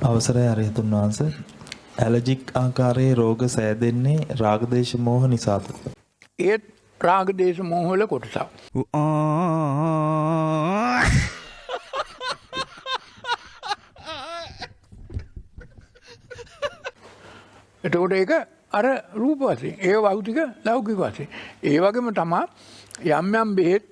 අවසරයි අරිහතුන් වහන්සේ. ඇලර්ජික් ආකාරයේ රෝග සෑදෙන්නේ රාගදේශ මෝහ නිසාද? ඒත් රාග දේශ මොහ වල කොටසක්. එතකොට ඒක අර රූප වශයෙන්, ඒ භෞතික ලෞකික වශයෙන්. ඒ වගේම තමයි යම් යම් බෙහෙත්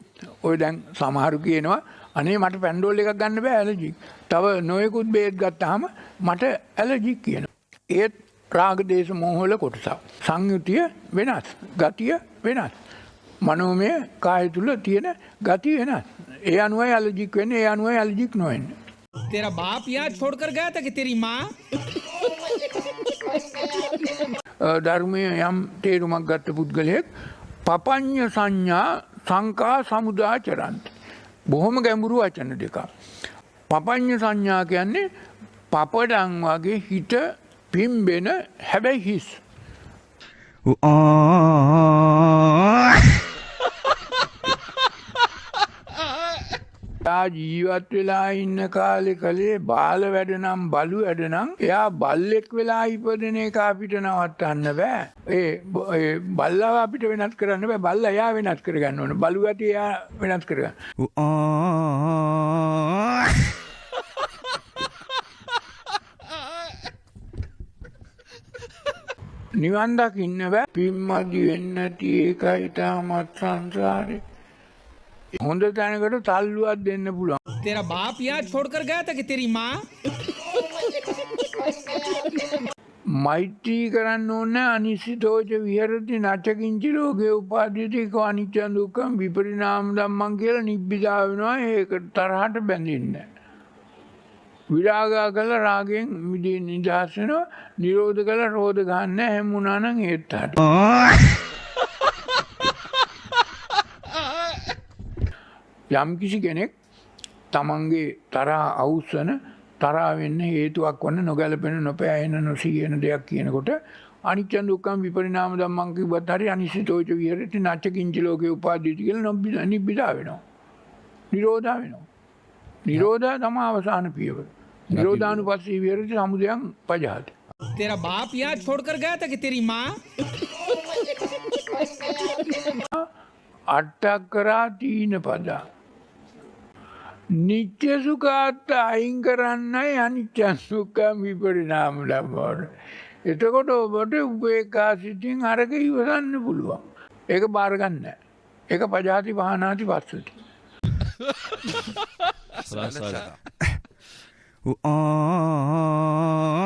ඔය දැන් සමහරු කියනවා අනේ මට පැන්ඩෝල් එකක් ගන්න බෑ ඇලර්ජික්. තව නොයෙකුත් බෙහෙත් ගත්තාම මට ඇලර්ජික් කියනවා. ඒත් රාග දේශ මොහ වල කොටසක්. සංයුතිය වෙනස්, ගතිය වෙනස්. මනෝමය කාය තුල තියෙන ගතිය වෙනස්. ඒ අනුවයි ඇලර්ජික් වෙන්නේ, ඒ අනුවයි ඇලර්ජික් නොවෙන්නේ. तेरा बाप यहाँ छोड़कर गया था कि तेरी माँ? ධර්මයේ යම් තේරුමක් ගත්ත පුද්ගලයෙක් පපඤ්ඤ සංඥා සංකා සමුදාචරන්ත. බොහොම ගැඹුරු වචන දෙකක්. පපඤ්ඤ සංඥා කියන්නේ පපඩම් වගේ හිත පිම්බෙන හැබැයි හිස්. ජීවත් වෙලා ඉන්න කාලේ කලේ බාල වැඩ නම් බලු වැඩ නම් එයා බල්ලෙක් වෙලා ඉපදෙන එක අපිට නවත්තන්න බෑ. ඒ බල්ලව අපිට වෙනස් කරන්න බෑ. බල්ලා එයා වෙනස් කරගන්න ඕන. බලු ගැටි එයා වෙනස් කරගන්න. නිවන් දකින්න බෑ. පිම්මදි වෙන්න තියෙකයි තාමත් සංසාරේ. හොඳ තැනකට තල්ලුවක් දෙන්න පුළුවන්. तेरा बाप यहाँ छोड़कर गया था कि तेरी माँ? මෛත්‍රී කරන්න ඕන අනිසිතෝච විහෙරති නචකින්ච ලෝකේ උපාදීති කෝ අනිච්ච දුක්ඛ විපරිණාම ධම්මං කියලා නිබ්බිදා වෙනවා. ඒක තරහට බැඳින්නේ. විරාගා කළ රාගයෙන් මිදී නිදහස් වෙනවා. නිරෝධ කළ රෝධ ගන්න හැමුණා නම් ඒත් හට. යම් කිසි කෙනෙක් තමන්ගේ තරහ අවුස්සන තරහ වෙන්න හේතුවක් වන නොගැලපෙන නොපෑයෙන නොසියන දෙයක් කියනකොට අනිච්ච දුක්ඛ විපරිණාම ධම්මං කිව්වත් හරි අනිසිතෝච විහෙරති නච්චකින්ච ලෝකේ උපාදීති කියලා නිබ්බිදා වෙනවා. නිරෝධා වෙනවා. නිරෝධා තමයි අවසාන පියවර. නිරෝධානුපස්සී විහෙරති සමුදයං පජහති. तेरा बाप यहाँ छोड़कर गया था कि तेरी माँ? අට්ඨකරා තීන පදා නිත්‍ය සුඛාත් අයින් කරන්නයි අනිච්ච සුඛ විපරිණාම ධම්මවල. එතකොට ඔබට උපේක්ඛා සිතින් අරක ඉවසන්න පුළුවන්. ඒක බාර ගන්න නැහැ. ඒක පජාති පහනාති පස්සති. Oh